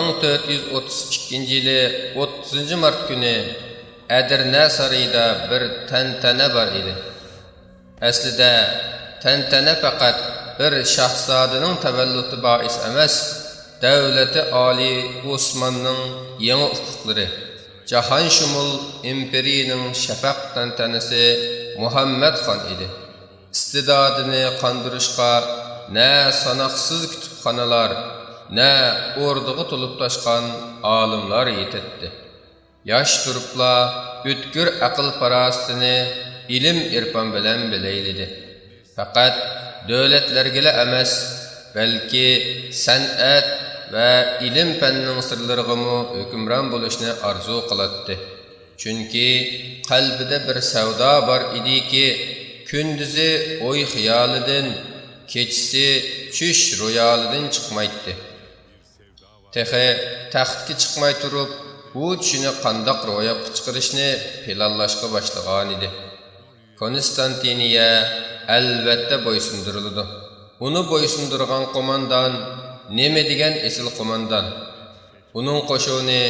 1432-yili 30-mart kuni Edirne sarayida bir tantana bor edi. Aslida tantana faqat bir shahzodaning tavalludi bois emas, davlati oliy Osmonning yangi ufuqlari, jahon shumul imperiyaning shafaq tantanasi Muhammad xon edi. İstidadını qandırışqa nə sanaqsız kütüpxanalar, nə orduğa tolup taşqan alimlar yetetdi. Yaş turupla ötkür aql parastini ilim irfan bilen bileylidi. Faqat dövletlergile emas, belki san'at ve ilim fenning sirlarig'imu hükümran bo'lishni arzu qilatdi. Chunki qalbida bir savdo bor ediki, kündüzü oy xiyalidan, keçisi çüş royalidan çıkmaydı. Texe taxtga chiqmay turib, bu tushini qandaq ro'yobga chiqarishni planlashga boshlagan edi. Konstantiniya albatta bo'ysundirildi. Uni bo'ysundirgan qo'mondan nima degan esil qo'mondan? Uning qo'shuni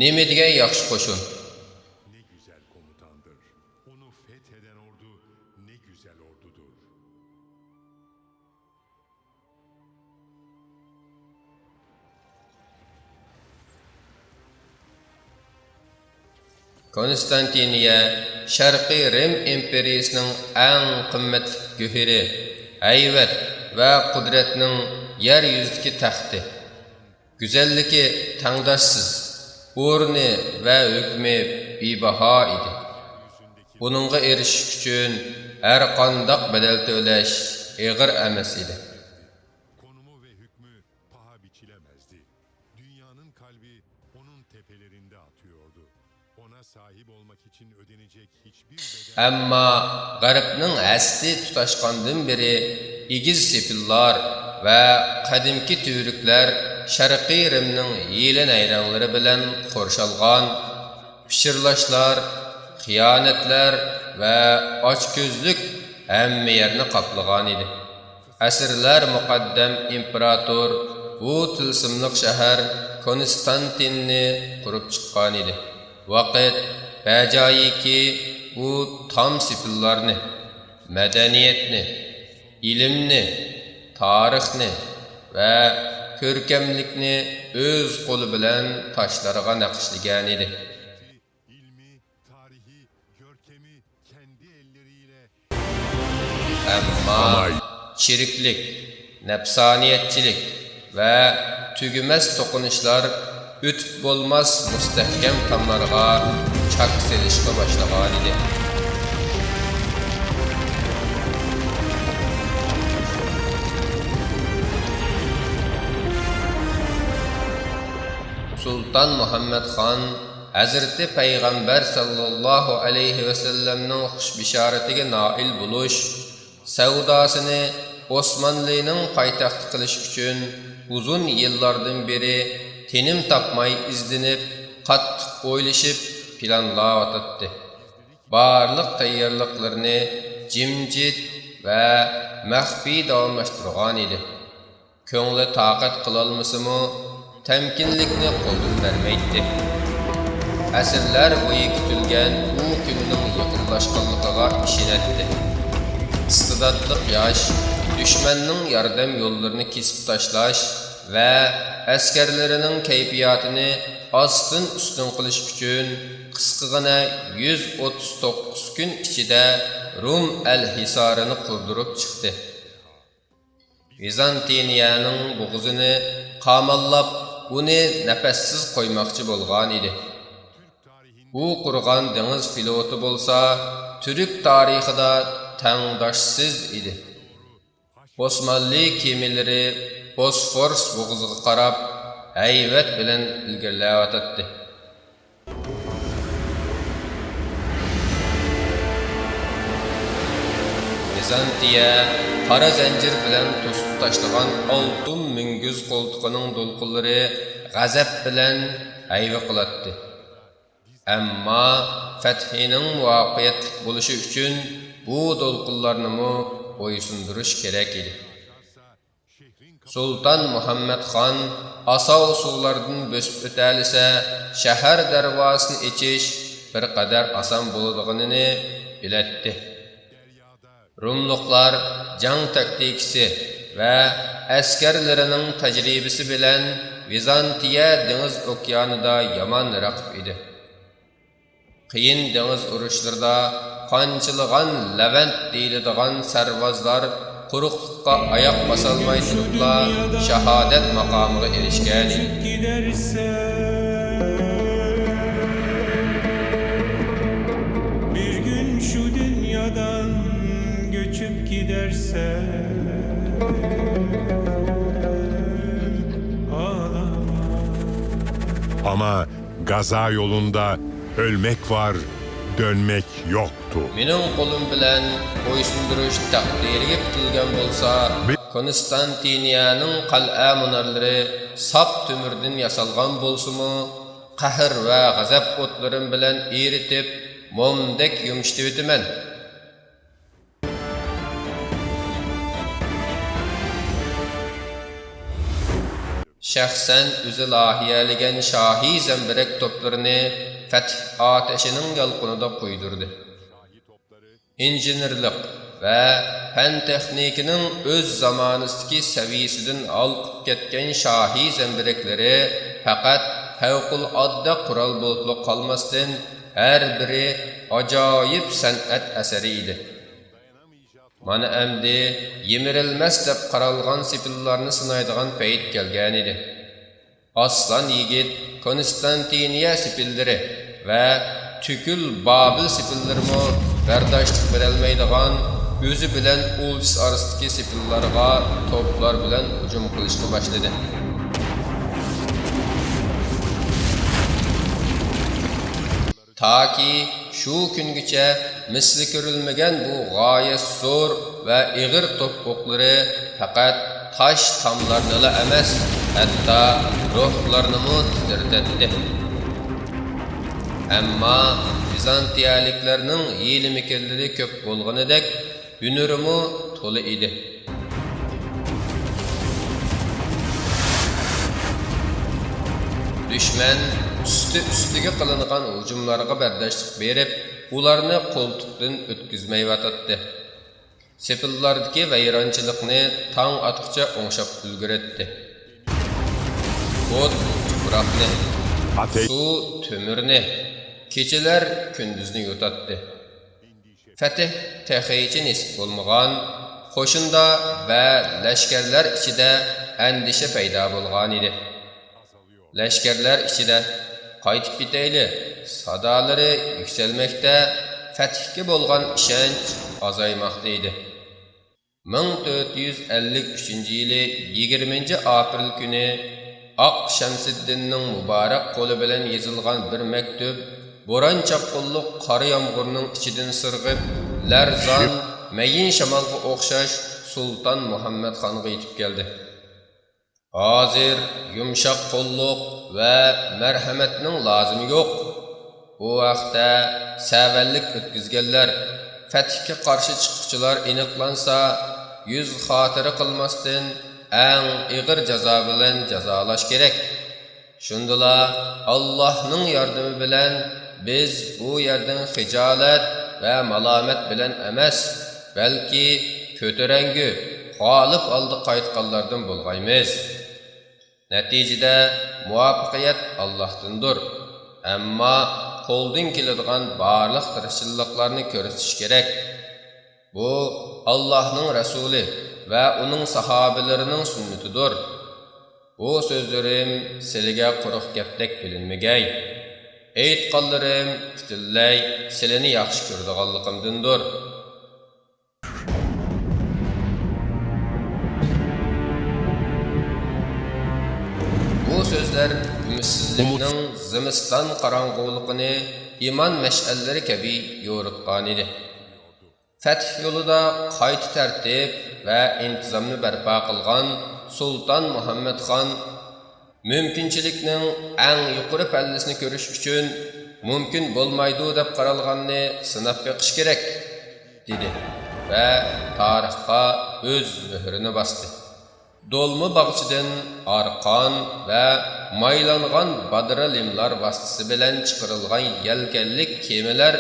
nima degan yaxshi qo'shin? Konstantiniya Sharqiy Rim imperiyasining eng qimmatli go'hiri, ayvat va qudratning yer yuzidagi taxti. Go'zalligi tangdoshsiz, o'rni va hukmi bebaho edi. Buningga erishish uchun har qanday bedel to'lash og'ir emas edi. Konumu ve hükmü paha biçilemezdi. Dünyanın kalbi onun tepelerinde atıyordu. Ona sahip olmak için ödenecek hiçbir bedel... Amma G'arbning asli tutashqandan beri igiz sepillar va qadimki tüyrükler Sharqiy Rimning yeli nayranglari bilan qo'rshalgan pishirlashlar, xiyonatlar va ochko'zlik hamma yerni qoplagan edi. Asrlar muqaddam imperator bu tilsimliq shahar Konstantinni qurib chiqqan edi. Vaqt bajoyiki bu tam sifillarni, madaniyatni, ilimni, tarixni va ko'rkamlikni o'z qo'li bilan toshlarga naqshlagan edi. ilmi, tarihi, görkemi kendi elleriyle... Amma chiriklik, nafsaniyatchilik va tugumas to'qinishlar o'tib bo'lmas mustahkam tomlarga chak selishga boshlagan edi. Sultan Muhammad Xon Hazreti Peygamber sallallahu aleyhi ve sellem'nin xushbishoratiga nail bo'lish, savdosini Osmanlı'nın paytaxtı qilish uchun uzun yillardan beri tinim tapmay izlenip, qattiq o'ylashib planlayotdi. Barliq tayyorliqlarini jimjit va maxfiy davomlashtirgan edi. Ko'ngli taqat qilolmasimi, temkinlikni qo'ldan bermaydi. Asrlar bo'yi kutilgan bu kunning yaqinlashganligiga ishonadi. İstidadlı yosh düşmanning yordam yo'llarini kesib tashlash va askarlarining kayfiyatini ostin ustun qilish uchun qisqagina 139 kun ichida Rum al-Hisorini qurdirib chiqdi. Vizantiniyaning bo'g'zini qamallab, uni nafassiz qo'ymoqchi bo'lgan edi. U qurgan dengiz floti bo'lsa, Türk tarixida tangdoshsiz edi. Osmanlı kemileri Bosfors bo'g'ziga qarab hayvat bilan ilgarilayotdi. Vizantiya qora zanjir bilan to'sib tashlagan oltin minguz qo'ltiqining do'lqinlari g'azab bilan hayva qilatdi. Ammo fathining muvaffaqiyatli bo'lishi uchun bu do'lqinlarni bo'ysundirish kerak edi. Sultan Muhammed xan asov suvlardan bösüp ötəlsə, şəhər dərvasını içiş bir qədər asan bo'ladiganini biletdi. Rumluqlar jang taktikasi və əskerlərinin təcrübəsi bilan Vizantiya dengiz okeanida yaman raqib idi. Qiyin dengiz urushlarida qanchilgan Levant deyiladigan sarvazlar quruqlikqa ayak basalmay turibla shahodat maqomiga erishgan edi. Bir gün şu dünyadan göçüp giderse ağlama. Ama gaza yolunda ölmek var, dönmek yoktu. Mening qo'lim bilan bo'ysundirish taqdiriga bitilgan bo'lsa, Konstantiniyaning qal'a munarlari sap tömürdən yasalgan bolsumu, qahr va g'azab o'tlarim bilan eritib, momdek yumshitib o'taman. Şəxsən özü lahiyələgən şahi zəmbirək toplarını Fəth ateşinin yalqınıda qoydurdu. İnjinerlik və fən texnikinin öz zamanızdakı səviyyəsindən alqıb ketken şahi zəmbirəkləri fəqət fəvqul-adda qural bo'lib qalmasdan hər biri acayip sənət əsəri idi. Mana əmdi yemirilməz deb qaralğan sipillarını sınaydigan payt kelgan idi. Aslan yigit Konstantiniya sipilləri və tükül Babil sipillərimi bərdaşlıq berəlməydigan özü bilən ulus arasındakı sipillərə toplar bilən hücum qilishqa başladı. Ta ki şu güngacha misli ko'rilmagan bu g'oyat zo'r va ig'ir top o'qlari faqat tash tomlarnila emas, hatto ruhlarni titrətdi. Amma Bizantiyaliklarning hiyli-mikilləri ko'p bo'lganidek, hünürümü to'la edi. Düşman üstüge qılınğan hücumlarga bərdaşlıq berib, ularni qo'ltiqdan o'tkazmay vatatdi. Sepillardagi vayronchilikni tong atqicha o'ngshab ulgurətdi. O't tuproqni, su tömürni, kechalar kunduzni yo'tatdi. Fətih təxəyici nisb olmağan, qoşunda və ləşkərlər içində əndişə payda bolğan idi. Ləşkərlər içində qaytib bitəyli sadaları yükselməkdə, fətihki bolğan işənç azaymakta idi. 1453 yılı 20 aprel günü Aq Şəmsiddinning mübarək qolu bilan yazılğan bir məktub Boran çapqulluq qara yağmurning ichidan sirg'ib, larzon, mayin shamolga o'xshash Sultan Muhammed xonga yetib keldi. Hozir yumshoq qo'lluq va marhamatning lozimi yo'q. Bu vaqtda savallik o'tkazganlar, Fatihga qarshi chiquvchilar aniqlansa, yuz xotira qilmasdan eng ig'ir jazo bilan jazolash kerak. Shundala Allohning yordami bilan biz bu yerdan xijolat va malomat bilan emas, balki ko'tarangi, g'olib oldi qaytganlardan bo'lg'aymiz. Natijada muvaffaqiyat Allohdandir. Ammo qo'ldan keladigan barliq tirishchiliklarni ko'rsatish kerak. Bu Allohning rasuli va uning sahobalarining sunnatidir. Bu sözlerim sizlarga quruq gapdek bilinmagay. Aytqanlarim butunlay sizlarni yaxshi ko'radiganligimdandir. Bu sözler ümitsizlikning zimiston qorong'uligini iman mash'allari kabi yo'ritgan edi. Fath yo'lida qayta tartib va intizomni barpo qilgan Sultan Muhammed xon mümkinchilikning eng yuqori pallasini ko'rish uchun mumkin bo'lmaydi deb qaralganni sinab beqish kerak dedi va tarixga o'z muhrini bosdi. Dolma bağçıdan arqan ve maylanğan badira limlar vasıtası bilen çıkarılgan yelkenlik kemiler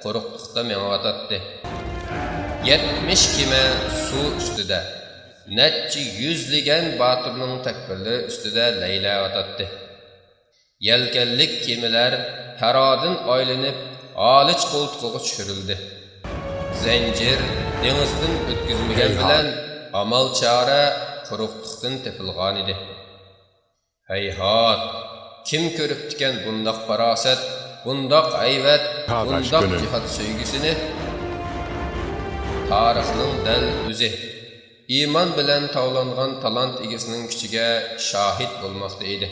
quruqlıqda meňawatatdy. 70 keme su üstüde, netçi yüzligen batırının tekbirli üstüde leylawatatdy. Yelkenlik kemiler Heradın aylanıp aliç koltuğa çürüldü. Zencir denizden ötküzmegen bilen amal çare quruqlıqdan tepilgan idi. Heyhat, kim körüpdiken bundaq paraset, bundaq ayvet, bundaq cihat söýgüsini? Tarixning dal özü, iman bilen tawlangan talant egesinin küçüge şahit bolmakta idi.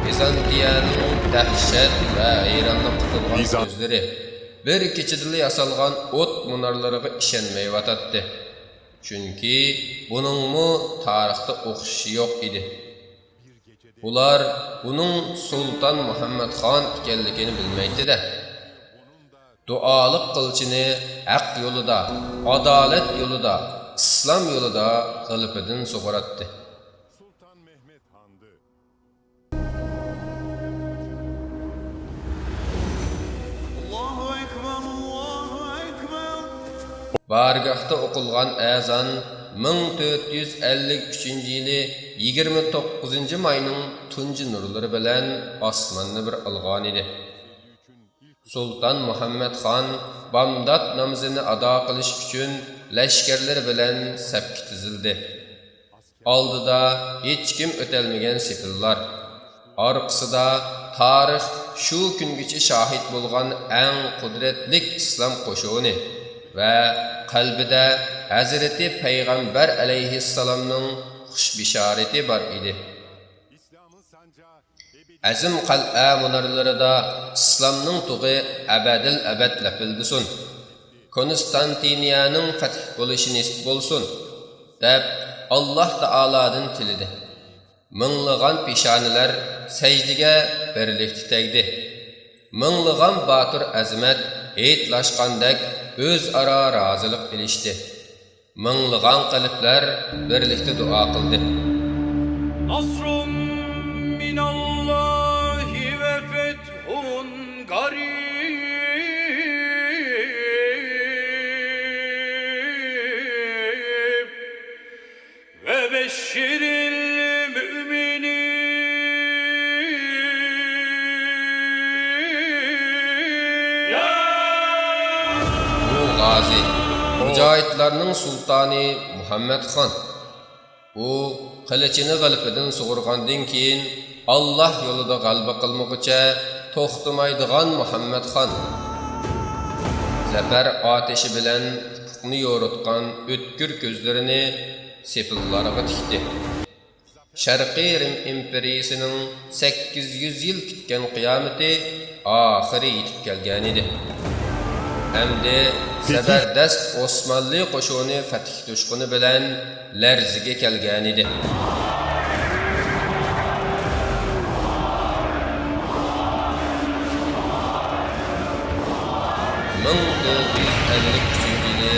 Bizantiyaning dahshat va hayronlik qilgan sözleri, bir keçidili yasalgan ot munarlarına işenmeýiwatatdy. Çünki buningmi tarixda oquşy yok idi. Ular bunun Sultan Muhammed Khan ekenligini bilmeýdi-de. Dualık kılçını haq yolida, adalet yolida, İslam yolida gılıpıdın soğurattı. Sultan Mehmet Han'dı. Allahu Ekber, Allahu Ekber. Bargahta okulgan azan 1453 yılı 29 mayının tunji nurları bilen asmanını bir algan idi. Sultan Muhammed Khan Bamdad namazını ada qilish üçün leşkerler bilen sepki tizildi. Aldıda hiç kim ötelmegen sepillar. Arqısıda tarix şu güngiçi şahit bolgan en kudretlik İslam qoşuğunu ve qalbida Hazreti Peygamber aleyhisselamның xush bişareti bar idi. İslam'ın sancağı Azim qal'a munarlarida İslamның tuği abadil abad lapildisun. Konstantiniyaning fath bo'lishini nisib bolsun, deb Allah Taaladan tilidi. Mınlıgan pişaniler secdige birlikte tegdi. Mınlıgan batır azmet eğitlaşqandek öz ara razılık bilişti. Mınlıgan qalplar birlikte dua qildi. Nasrun minallahi ve fethun garib ve beşşiril müminin. Ya Bu gazi, mücahitlarning sultani Muhammed Khan. U qilichini qalbidan sug'urgandan keyin Allah yolida g'alaba qilmoqcha to'xtamaydigan Muhammed Khan. Zafer ateşi bilen ufukni yoritgan ötkür gözlerini sepillarga tikdi. Sharqiy Rim imperiyasining 800 yil kutgan qiyamati oxiri yetib kelgan edi. Hamda zabardast Osmanlı qo'shini fath to'shqini bilan larziga kelgan edi. yılı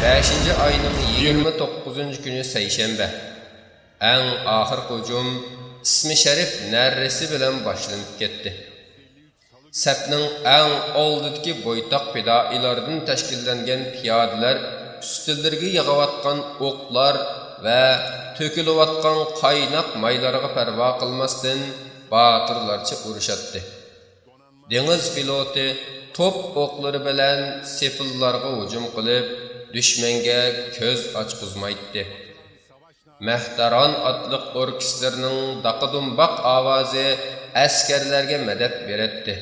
5. ayının 29. günü seyşembe. En ahir hücum ismi şerif nərresi bilen başlanıp ketdi. Sepning en oldidagi boytaq fidailardan tashkillangan piyodalar üstüllerge yağavatgan oklar ve tökülüvatgan qaynaq maylarga parva qilmasdan batırlarcha urushatdi. Deniz piloti top oqlari bilan sepillarga hücum qilib, düşmanga ko'z ochqizmaydi. Mehtaron atliq orkestrning daqadumbaq ovozi askarlarga madad beradi.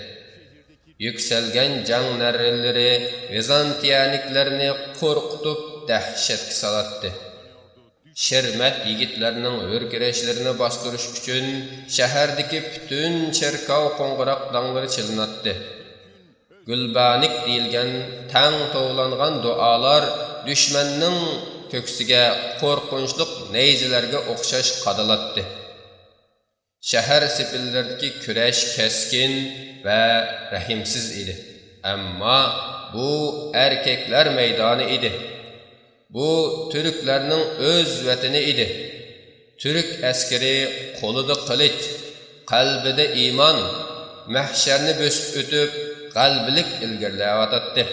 Yükselgen can nərrelləri Vizantiyaniklərini qorqutub dəhşətki salatdı. Şermet yigitlərinin örkireşlərini bastırış üçün şəhərdəki bütün çerkav qonqıraq dağları çılınatdı. Gülbanik deyilgen təng toğlanğan dualar düşməninin köksüge qorqunçluq neyzilərə oxşaş qadalatdı. Şəhər sepillərdəki küreş keskin ve rahimsiz idi. Ama bu erkekler meydanı idi. Bu Türklerinin öz vatani idi. Türk askeri qo'lida qilich, qalbida iymon, mahsharni bosib o'tib, qalbilik ilgirlayotdi.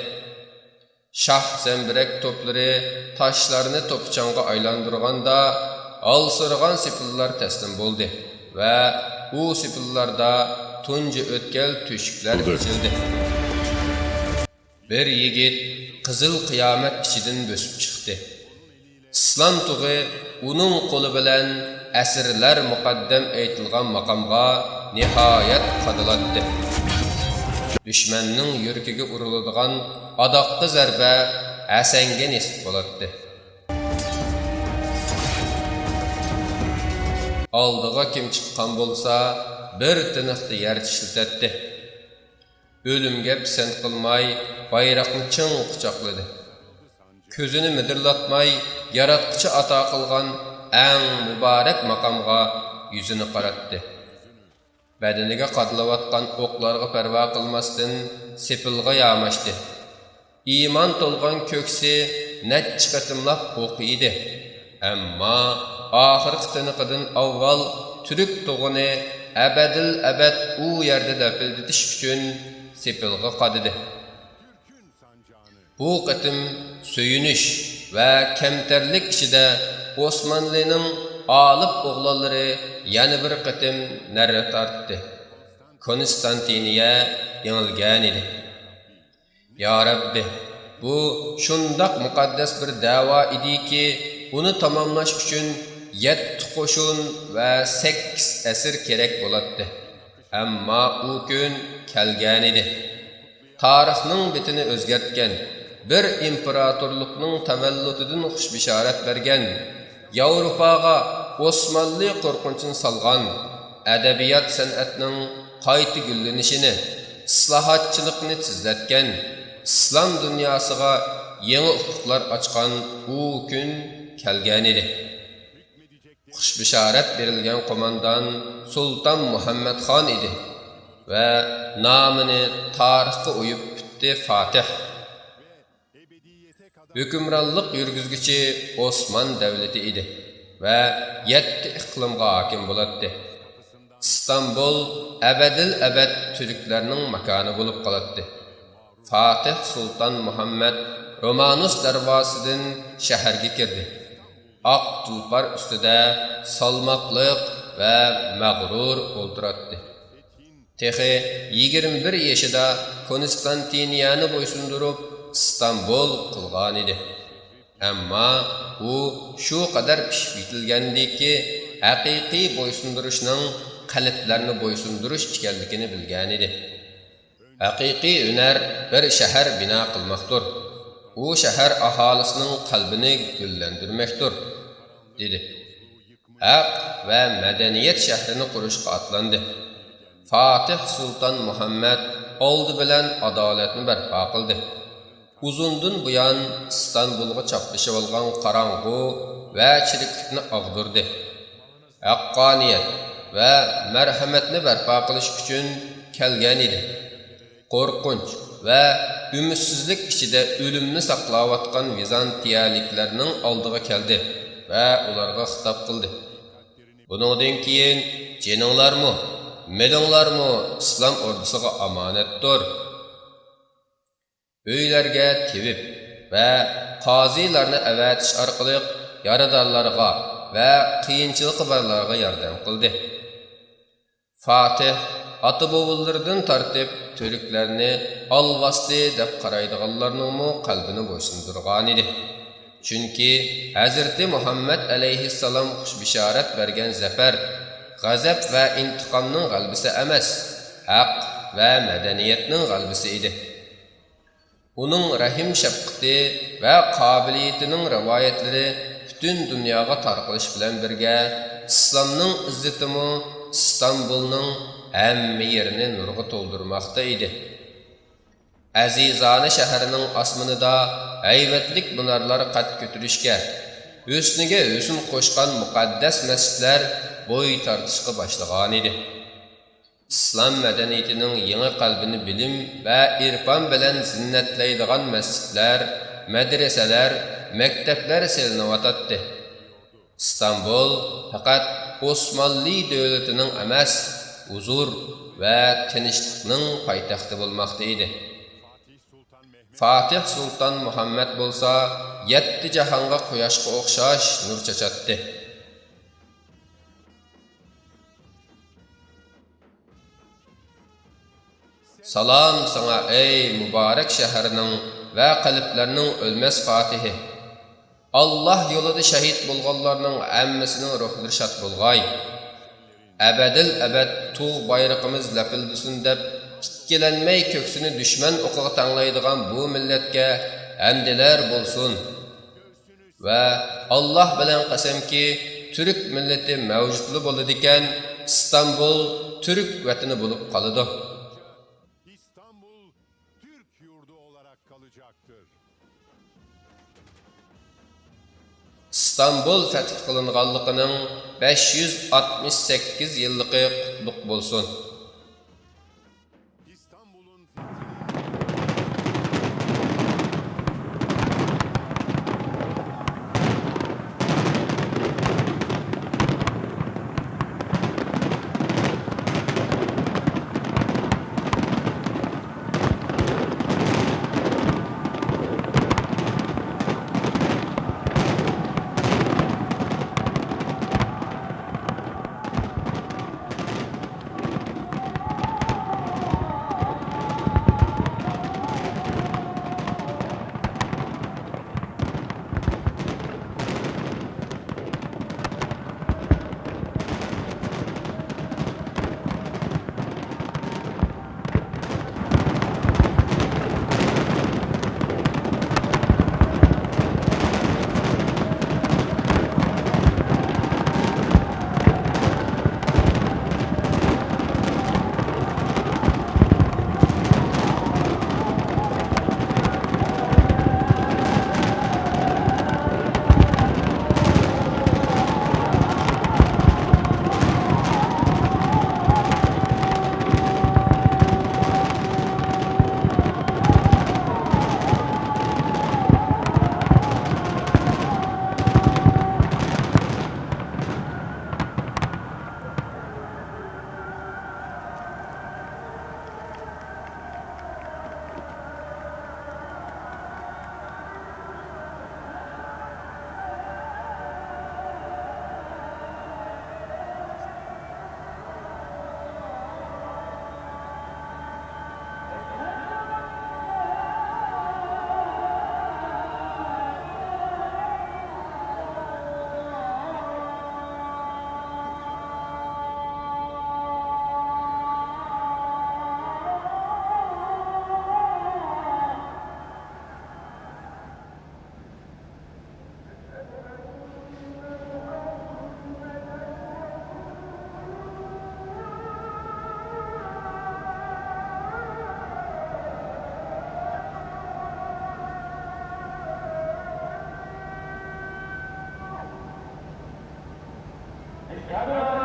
Şah zemberek toplari taşlarını to'pichonga aylantirganda, alsırgan sipillar teslim bo'ldi va u sipillarda tunji o'tkal tüşükler bichildi. Bir yigit qizil qiyomat ichidan bosib chiqdi. İslam tug'i uning qo'li bilan asrlar muqaddam aytilgan maqomga nihoyat qadilatdi. Düşmanning yurkiga uriladigan adoqqa zarba Asanga nisb bo'ladi. Aldığa kim chiqqan bo'lsa, bir tiniqni yer tishlatdi. Ölümge pisand qilmay, bayroqni ching quchoqladi. Ko'zini midirlatmay, yaratquchi ato qilgan eng muborak maqomga yuzini qaratdi. Badaniga qadlayotgan o'qlarga parvo qilmasdan sepilga yamashdi. İman to'lgan ko'ksi necha qatimlab o'qiydi. Ammo oxirgi tiniqidan avval Türk tug'ini abadil abad u yerda dafilditish uchun sepilga qadidi. Bu qatim söyüniş ve kemterlik ichida Osmanlı'nın alip oğlanları yana bir qatim nara tortdi. Konstantiniya yengilgan edi. Ya Rabbi, bu şundaq muqaddas bir dava idiki, uni tamamlash uchun 7 qo'shin va 8 asr kerak bo'ladi. Ammo u kun kelgan edi. Tarixning bitini o'zgartgan, bir imperatorlikning tavalludidan xush bishorat bergan, Yevropaga Osmanlı qo'rqinchini salgan, adabiyot san'atning qayta gullanishini, islohotchilikni tizlatgan, İslam dünyasıga yeni ufuklar açkan u gün kelgan edi. Xush bishorat berilgan qo'mondan Sultan Muhammad Xon edi ve namini tarixga uyib bitdi Fatih. Hükümranlık yürgüzgüçi Osman devleti idi ve 7 iqlimga hakim bo'ladi. İstanbul abadil abad Türklerinin makanı bulup qaladı. Fatih Sultan Muhammed Romanus darvosidan shaharga kirdi. Aq tulpar ustida salmoqliq va mag'rur o'ltiradi. Texi 21 yoshida Konstantiniyani bo'ysundirib İstanbul qilgan edi. Ammo u shu qadar pishib yetilgandiki, haqiqiy bo'ysundirishning qalblarni bo'ysundirish ekanligini bilgan edi. Haqiqiy hunar bir shahar bina qilmoqdir. U shahar aholisining qalbini gullantirmoqdir, dedi. Haq va madaniyat shahrini qurishga atlandi. Fatih Sultan Muhammad oldi bilan adolatni barpo qildi. Uzundan buyon İstanbulga chaplashib olgan qarong'u va chiriklikni og'dirdi. Haqqoniyat va marhamatni barpo qilish uchun kelgan edi. Qo'rqinch va ümidsizlik ichida o'limni saqlayotgan Vizantiyaliklarning oldiga keldi va ularga xitob qildi. Bundan keyin jeninglarmi, medinglarmi islom ordusiga omonatdir. Uylarga tevib va qozilarni avatish orqali yaradorlarga va qiyinchilik borlarga yordam qildi. Fatih ata bobolardan tartib Türklerni alvasti deb qaraydiganlarning qalbini bo'ysundirgan edi. Chunki Hazreti Muhammad alayhissalom xush bishorat bergan zafar, g'azab va intiqomning g'albisi emas, haq va madaniyatning g'albisi edi. Uning rahim shafqati va qobiliyatining rivoyatlari butun dunyoga tarqalish bilan birga islomning izzatimi İstanbulning hamma yerini nurga to'ldirmoqda edi. Azizona shahrining osmonida haybatlik munarlar qad ko'tarishga, husniga husn qo'shgan muqaddas masjidlar bo'y tortishga boshlagan edi. İslam madaniyatining yangi qalbini bilim va irfon bilan zinnatlaydigan masjidlar medreseler, mektepler selinewatatdy. İstanbul faqat Osmanlı döwletiniň emas, huzur we tinçlikniň paýtagty bolmakda idi. Fatih Sultan Muhammed bolsa 7 jahanga quyoshga o'xshash nur chachatdi. Salam sana ey mübarek şäheriniň we qalblariniň ölmez fatihi. Allah yolida şehit bolganlarning hammasiniň ruhlary şad bolgay. Ebedil ebed tu bayrağımız lapildisin dep ikkilenmey köksünü düşman okuğa tanlaydigan bu milletke hamdiler bolsun. Ve Allah bilen qasamki Türk milleti mevcutlu boladiken İstanbul Türk vatani bolup qalıdı. İstanbul Türk yurdu olarak kalacaktır. İstanbul fəth qılınğanlığının 568 yıllığı qutluk bolsun. İstanbul'un Gather